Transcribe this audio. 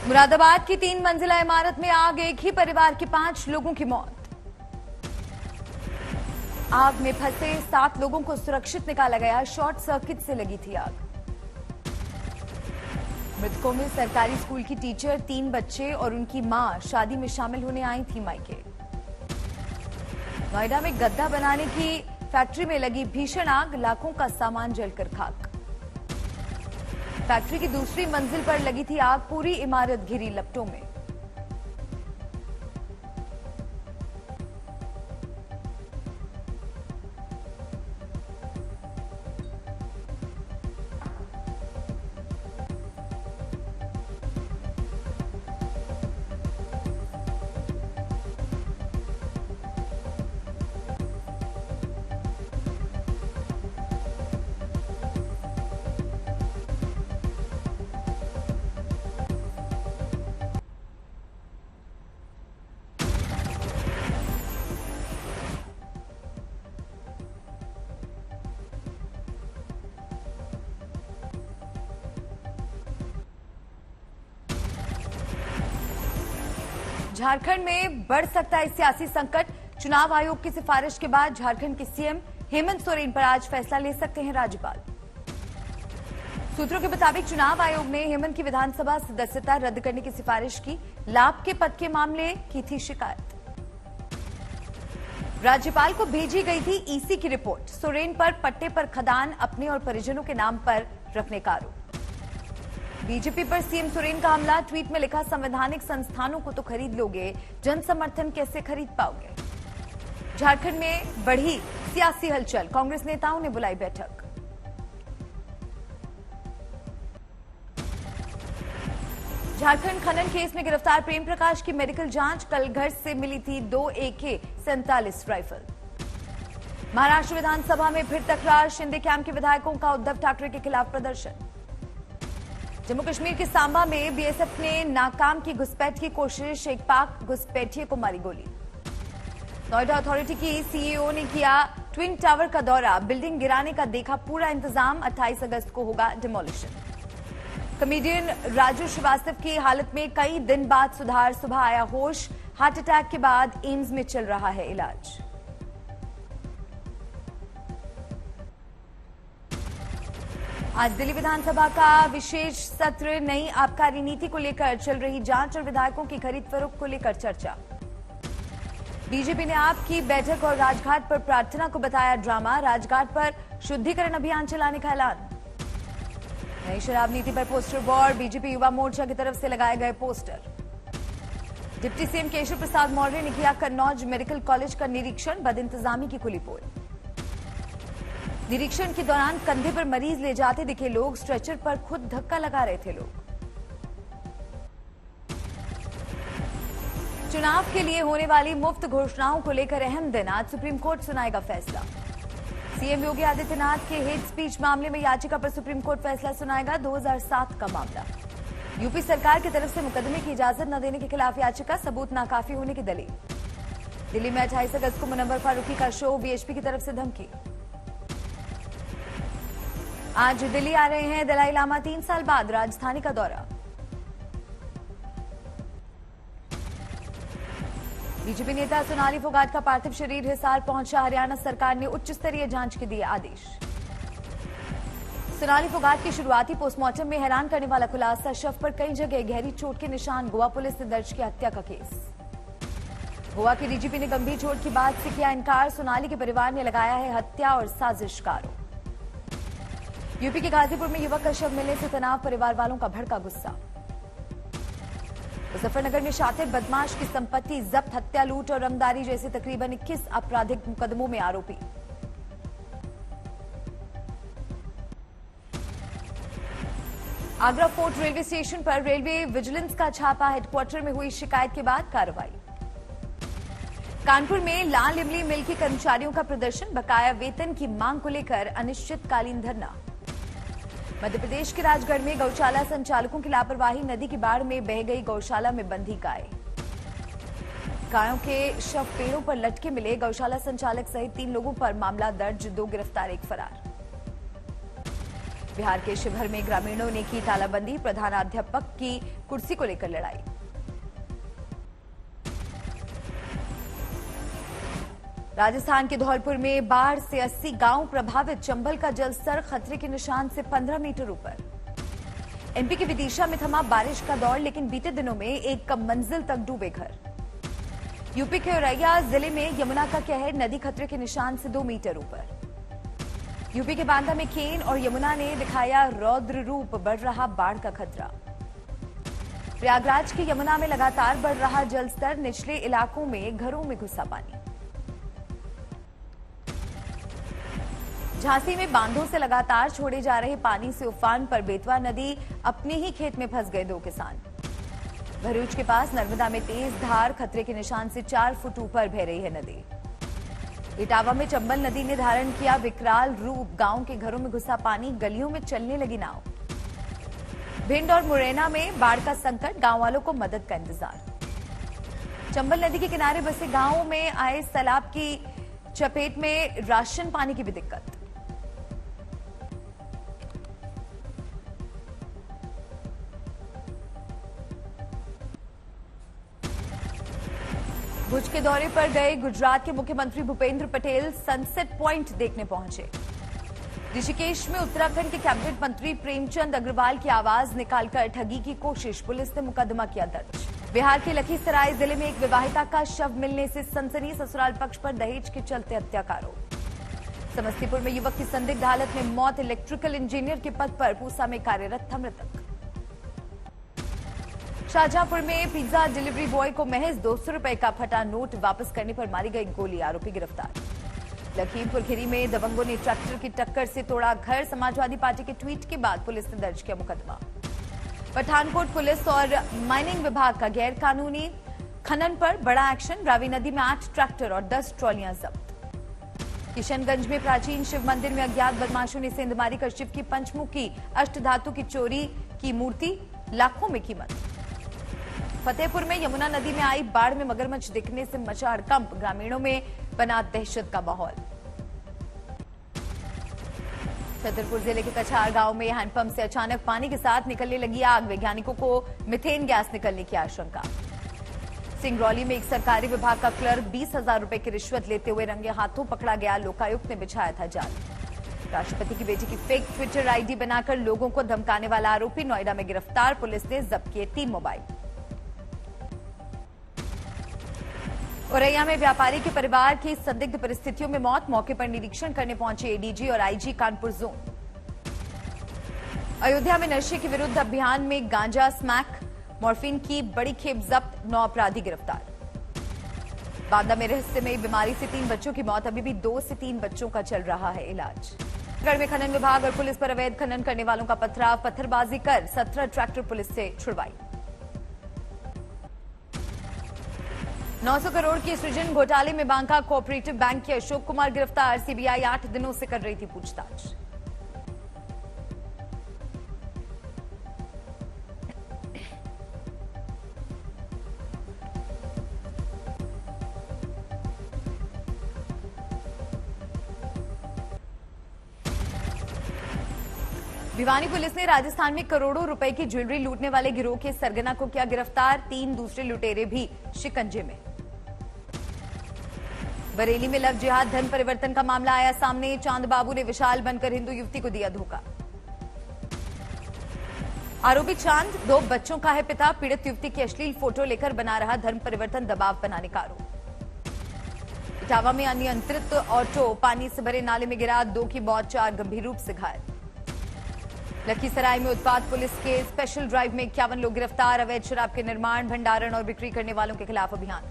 मुरादाबाद की 3 मंजिला इमारत में आग, एक ही परिवार के 5 लोगों की मौत। आग में फंसे 7 लोगों को सुरक्षित निकाला गया, शॉर्ट सर्किट से लगी थी आग। मृतकों में सरकारी स्कूल की टीचर, 3 बच्चे और उनकी मां शादी में शामिल होने आई थी मायके। नोएडा में गद्दा बनाने की फैक्ट्री में लगी भीषण आग, लाखों का सामान जलकर खाक। फैक्ट्री की दूसरी मंजिल पर लगी थी आग, पूरी इमारत घिरी लपटों में। झारखंड में बढ़ सकता है सियासी संकट, चुनाव आयोग की सिफारिश के बाद झारखंड के सीएम हेमंत सोरेन पर आज फैसला ले सकते हैं राज्यपाल। सूत्रों के मुताबिक चुनाव आयोग ने हेमंत की विधानसभा सदस्यता रद्द करने की सिफारिश की, लाभ के पद के मामले की थी शिकायत। राज्यपाल को भेजी गई थी ईसी की रिपोर्ट, सोरेन पर पट्टे पर खदान अपने और परिजनों के नाम पर रखने का आरोप। बीजेपी पर सीएम सोरेन का हमला, ट्वीट में लिखा, संवैधानिक संस्थानों को तो खरीद लोगे, जन समर्थन कैसे खरीद पाओगे। झारखंड में बढ़ी सियासी हलचल, कांग्रेस नेताओं ने बुलाई बैठक। झारखंड खनन केस में गिरफ्तार प्रेम प्रकाश की मेडिकल जांच, कल घर से मिली थी 2 AK-47 राइफल। महाराष्ट्र विधानसभा में फिर तकरार, शिंदे कैंप के विधायकों का उद्धव ठाकरे के खिलाफ प्रदर्शन। जम्मू कश्मीर के सांबा में बीएसएफ ने नाकाम की घुसपैठ की कोशिश, एक पाक घुसपैठिए को मारी गोली। नोएडा अथॉरिटी की सीईओ ने किया ट्विन टावर का दौरा, बिल्डिंग गिराने का देखा पूरा इंतजाम, 28 अगस्त को होगा डिमोलिशन। कॉमेडियन राजू श्रीवास्तव की हालत में कई दिन बाद सुधार, सुबह आया होश, हार्ट अटैक के बाद एम्स में चल रहा है इलाज। आज दिल्ली विधानसभा का विशेष सत्र, नई आबकारी नीति को लेकर चल रही जांच और विधायकों की खरीद फरोख्त को लेकर चर्चा। बीजेपी ने आप की बैठक और राजघाट पर प्रार्थना को बताया ड्रामा, राजघाट पर शुद्धिकरण अभियान चलाने का ऐलान। नई शराब नीति पर poster war, BJP Yuva Morcha की तरफ से लगाए गए poster. Deputy CM Keshav Prasad Maurya ने किया कन्नौज मेडिकल कॉलेज का निरीक्षण, बदइंतजामी की खुली पोल। निरीक्षण के दौरान कंधे पर मरीज ले जाते दिखे लोग, स्ट्रेचर पर खुद धक्का लगा रहे थे लोग। चुनाव के लिए होने वाली मुफ्त घोषणाओं को लेकर अहम दिन, आज सुप्रीम कोर्ट सुनाएगा फैसला। सीएम योगी आदित्यनाथ के हेट स्पीच मामले में याचिका पर सुप्रीम कोर्ट फैसला सुनाएगा, 2007 का मामला। यूपी सरकार की तरफ से मुकदमे की इजाजत न देने के खिलाफ याचिका, सबूत नाकाफी होने की दलील। दिल्ली में 28 अगस्त को मुनव्वर फारूकी का शो, वीएचपी की तरफ से धमकी। आज दिल्ली आ रहे हैं दलाई लामा, 3 साल बाद राजधानी का दौरा। बीजेपी नेता सोनाली फोगाट का पार्थिव शरीर हिसार पहुंचा, हरियाणा सरकार ने उच्च स्तरीय जांच के दिए आदेश। सोनाली फोगाट की शुरुआती पोस्टमार्टम में हैरान करने वाला खुलासा, शव पर कई जगह गहरी चोट के निशान, गोवा पुलिस ने दर्ज किया हत्या का केस। गोवा के डीजीपी ने गंभीर चोट की बात से किया इनकार, सोनाली के परिवार ने लगाया है हत्या और साजिश का आरोप। यूपी के गाजीपुर में युवक का शव मिलने से तनाव, परिवार वालों का भड़का गुस्सा। मुजफ्फरनगर में शातिर बदमाश की संपत्ति जब्त, हत्या, लूट और रंगदारी जैसे तकरीबन 21 आपराधिक मुकदमों में आरोपी। आगरा फोर्ट रेलवे स्टेशन पर रेलवे विजिलेंस का छापा, हेडक्वार्टर में हुई शिकायत के बाद कार्रवाई। कानपुर में लाल इमली मिल के कर्मचारियों का प्रदर्शन, बकाया वेतन की मांग को लेकर अनिश्चितकालीन धरना। मध्य प्रदेश के राजगढ़ में गौशाला संचालकों की लापरवाही, नदी की बाढ़ में बह गई गौशाला में बंधी गाय। गायों के शव पेड़ों पर लटके मिले, गौशाला संचालक सहित 3 लोगों पर मामला दर्ज, 2 गिरफ्तार, 1 फरार। बिहार के शिवहर में ग्रामीणों ने की तालाबंदी, प्रधानाध्यापक की कुर्सी को लेकर लड़ाई। राजस्थान के धौलपुर में बाढ़ से 80 गांव प्रभावित, चंबल का जलस्तर खतरे के निशान से 15 मीटर ऊपर। एमपी के विदिशा में थमा बारिश का दौर, लेकिन बीते दिनों में एक कम मंजिल तक डूबे घर। यूपी के औरैया जिले में यमुना का कहर, नदी खतरे के निशान से 2 मीटर ऊपर। यूपी के बांदा में केन और यमुना ने दिखाया रौद्र रूप, बढ़ रहा बाढ़ का खतरा। प्रयागराज की यमुना में लगातार बढ़ रहा जलस्तर, निचले इलाकों में घरों में घुसा पानी। झांसी में बांधों से लगातार छोड़े जा रहे पानी से उफान पर बेतवा नदी, अपने ही खेत में फंस गए 2 किसान। भरूच के पास नर्मदा में तेज धार, खतरे के निशान से 4 फुट ऊपर बह रही है नदी। इटावा में चंबल नदी ने धारण किया विकराल रूप, गांव के घरों में घुसा पानी, गलियों में चलने लगी नाव। भिंड और मुरैना में बाढ़ का संकट, गांव वालों को मदद का इंतजार। चंबल नदी के किनारे बसे गांवों में आए सैलाब की चपेट में राशन पानी की भी दिक्कत। भुज के दौरे पर गए गुजरात के मुख्यमंत्री भूपेंद्र पटेल सनसेट पॉइंट देखने पहुंचे। ऋषिकेश में उत्तराखंड के कैबिनेट मंत्री प्रेमचंद अग्रवाल की आवाज निकालकर ठगी की कोशिश, पुलिस ने मुकदमा किया दर्ज। बिहार के लखीसराय जिले में एक विवाहिता का शव मिलने से सनसनी, ससुराल पक्ष पर दहेज के चलते हत्या का आरोप। समस्तीपुर में युवक की संदिग्ध हालत में मौत, इलेक्ट्रिकल इंजीनियर के पद पर पूसा में कार्यरत था मृतक। शाहजहांपुर में पिज्जा डिलीवरी बॉय को महज 200 रुपए का फटा नोट वापस करने पर मारी गई गोली, आरोपी गिरफ्तार। लखीमपुर खीरी में दबंगों ने ट्रैक्टर की टक्कर से तोड़ा घर, समाजवादी पार्टी के ट्वीट के बाद पुलिस ने दर्ज किया मुकदमा। पठानकोट पुलिस और माइनिंग विभाग का गैर कानूनी खनन पर बड़ा एक्शन, रावी नदी में 8 ट्रैक्टर और 10 ट्रॉलियां जब्त। किशनगंज में प्राचीन शिव मंदिर में अज्ञात बदमाशों ने सेंधमारी कर शिव की पंचमुखी अष्टधातु की चोरी की मूर्ति, लाखों में कीमत। फतेहपुर में यमुना नदी में आई बाढ़ में मगरमच्छ दिखने से मचा हड़कंप, ग्रामीणों में बना दहशत का माहौल। छतरपुर जिले के कछार गांव में हैंडपंप से अचानक पानी के साथ निकलने लगी आग, वैज्ञानिकों को मिथेन गैस निकलने की आशंका। सिंगरौली में एक सरकारी विभाग का क्लर्क 20,000 रुपए की रिश्वत लेते हुए रंगे हाथों पकड़ा गया, लोकायुक्त ने बिछाया था जाल। राष्ट्रपति की बेटी की फेक ट्विटर आईडी बनाकर लोगों को धमकाने वाला आरोपी नोएडा में गिरफ्तार, पुलिस ने जब्त किए 3 मोबाइल। औरैया में व्यापारी के परिवार की संदिग्ध परिस्थितियों में मौत, मौके पर निरीक्षण करने पहुंचे एडीजी और आईजी कानपुर जोन। अयोध्या में नशे के विरुद्ध अभियान में गांजा, स्मैक, मॉर्फिन की बड़ी खेप जब्त, 9 अपराधी गिरफ्तार। बांदा में रहस्यमयी बीमारी से 3 बच्चों की मौत, अभी भी 2 से 3 बच्चों का चल रहा है इलाज। गढ़ में खनन विभाग और पुलिस पर अवैध खनन करने वालों का पथराव, पत्थरबाजी कर 17 ट्रैक्टर पुलिस से छुड़वाई। 900 करोड़ के सृजन घोटाले में बांका कोऑपरेटिव बैंक के अशोक कुमार गिरफ्तार, सीबीआई 8 दिनों से कर रही थी पूछताछ। भिवानी पुलिस ने राजस्थान में करोड़ों रुपए की ज्वेलरी लूटने वाले गिरोह के सरगना को किया गिरफ्तार, 3 दूसरे लुटेरे भी शिकंजे में। बरेली में लव जिहाद धन परिवर्तन का मामला आया सामने, चांद बाबू ने विशाल बनकर हिंदू युवती को दिया धोखा। आरोपी चांद 2 बच्चों का है पिता, पीड़ित युवती की अश्लील फोटो लेकर बना रहा धर्म परिवर्तन दबाव बनाने का आरोप। इटावा में अनियंत्रित ऑटो पानी से भरे नाले में गिरा, 2 की मौत, 4 गंभीर रूप से घायल। लखीसराय में उत्पाद पुलिस के स्पेशल ड्राइव में 51 लोग गिरफ्तार, अवैध शराब के निर्माण, भंडारण और बिक्री करने वालों के खिलाफ अभियान।